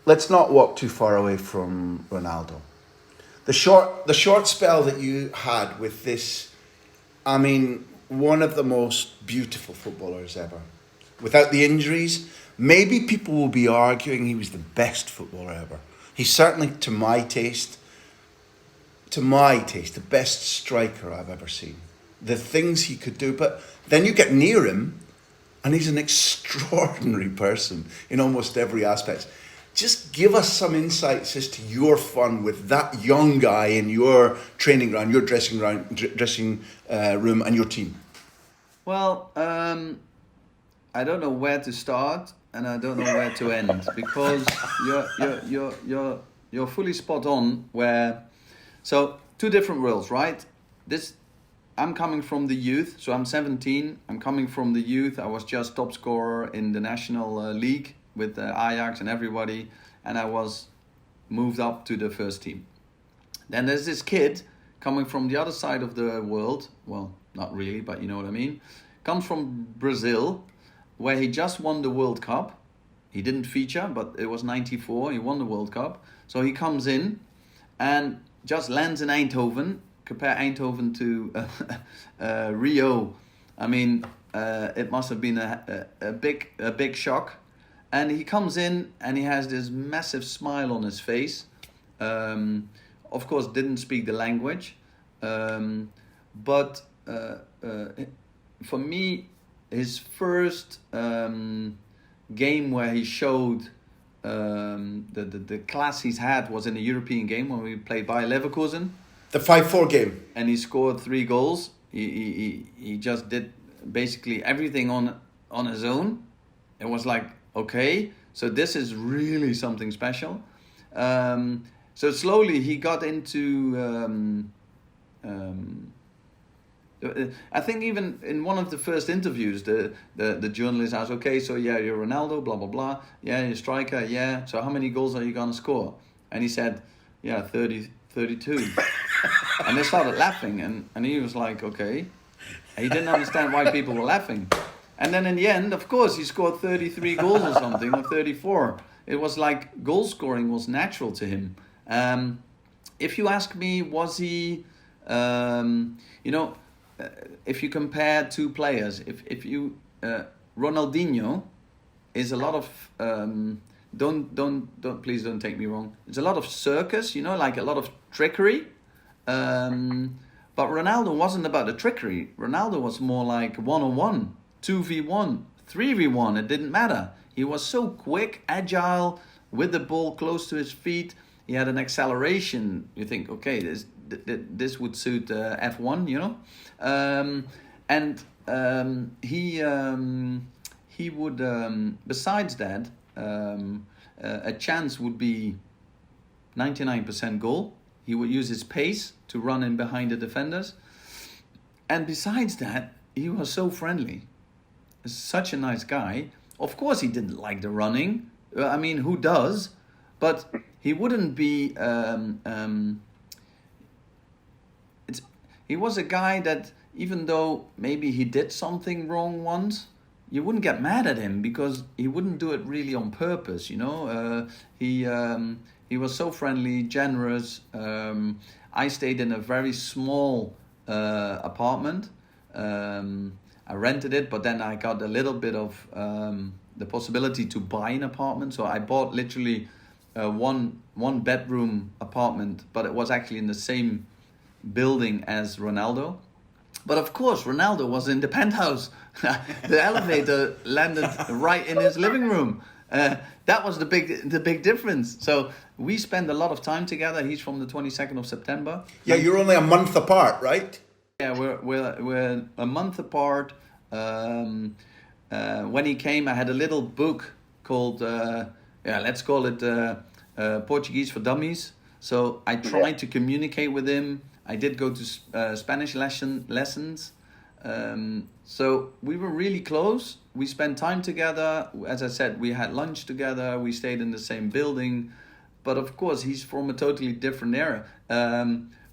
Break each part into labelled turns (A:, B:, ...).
A: let's not walk too far away from Ronaldo. The short spell that you had with this, I mean, one of the most beautiful footballers ever. Without the injuries, maybe people will be arguing he was the best footballer ever. He's certainly, to my taste, the best striker I've ever seen. The things he could do, but then you get near him, and he's an extraordinary person in almost every aspect. Just give us some insights as to your fun with that young guy in your training ground, your dressing room, and your team.
B: Well, I don't know where to start and I don't know where to end, because you're fully spot on. So 2 different worlds, right? I'm coming from the youth, so I'm 17. I'm coming from the youth. I was just top scorer in the National League with Ajax and everybody, and I was moved up to the first team. Then there's this kid coming from the other side of the world. Well, not really, but you know what I mean. Comes from Brazil, where he just won the World Cup. He didn't feature, but it was 94. He won the World Cup. So he comes in and just lands in Eindhoven. Compare Eindhoven to Rio. I mean, it must have been a big shock. And he comes in and he has this massive smile on his face. Of course, didn't speak the language. But for me, his first game where he showed the class he's had was in a European game when we played Bayer Leverkusen.
A: The 5-4 game.
B: And he scored 3 goals. He just did basically everything on his own. It was like, okay, so this is really something special. So slowly he got into... I think even in one of the first interviews, the journalist asked, okay, so yeah, you're Ronaldo, blah, blah, blah. Yeah, you're a striker, yeah. So how many goals are you going to score? And he said, yeah, 32. And they started laughing, and he was like, okay. He didn't understand why people were laughing. And then in the end, of course, he scored 33 goals or something, or 34. It was like goal scoring was natural to him. If you ask me, was he, if you compare 2 players, if you Ronaldinho is a lot of please don't take me wrong. It's a lot of circus, like a lot of trickery. But Ronaldo wasn't about the trickery. Ronaldo was more like 1-on-1, 2v1, 3v1. It didn't matter. He was so quick, agile, with the ball close to his feet. He had an acceleration. You think, okay, this would suit F1, he would. Besides that, a chance would be 99% goal. He would use his pace to run in behind the defenders. And besides that, he was so friendly. Such a nice guy. Of course, he didn't like the running. I mean, who does? But he wouldn't be... he was a guy that, even though maybe he did something wrong once, you wouldn't get mad at him because he wouldn't do it really on purpose, He was so friendly, generous. I stayed in a very small apartment. I rented it, but then I got a little bit of the possibility to buy an apartment. So I bought literally one bedroom apartment, but it was actually in the same building as Ronaldo. But of course, Ronaldo was in the penthouse. The elevator landed right in his living room. That was the big difference. So we spent a lot of time together. He's from the 22nd of September.
A: Yeah, you're only a month apart, right?
B: Yeah, we're a month apart. When he came, I had a little book called, let's call it Portuguese for Dummies. So I tried to communicate with him. I did go to Spanish lessons. So we were really close. We spent time together. As I said, we had lunch together. We stayed in the same building. But of course, he's from a totally different era.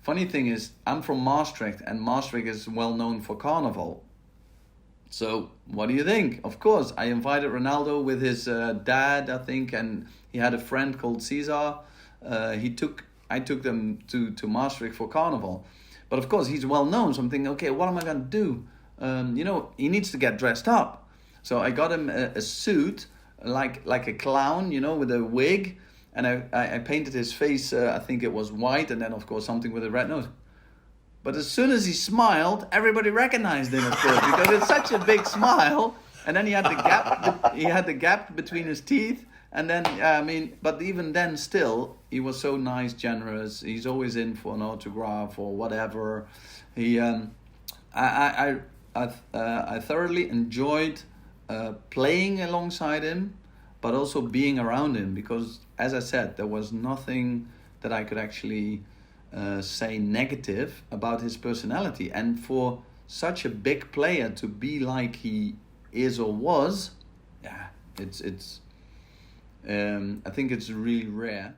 B: Funny thing is, I'm from Maastricht, and Maastricht is well known for carnival. So what do you think? Of course, I invited Ronaldo with his dad, I think, and he had a friend called Caesar. I took them to Maastricht for Carnival. But of course, he's well known, so I'm thinking, okay, what am I going to do? He needs to get dressed up. So I got him a suit, like a clown, with a wig. And I painted his face, I think it was white, and then, of course, something with a red nose. But as soon as he smiled, everybody recognized him, of course, because it's such a big smile. And then he had the gap between his teeth. And then, but even then, still, he was so nice, generous. He's always in for an autograph or whatever. I thoroughly enjoyed playing alongside him, but also being around him, because, as I said, there was nothing that I could actually say negative about his personality. And for such a big player to be like he is or was, I think it's really rare.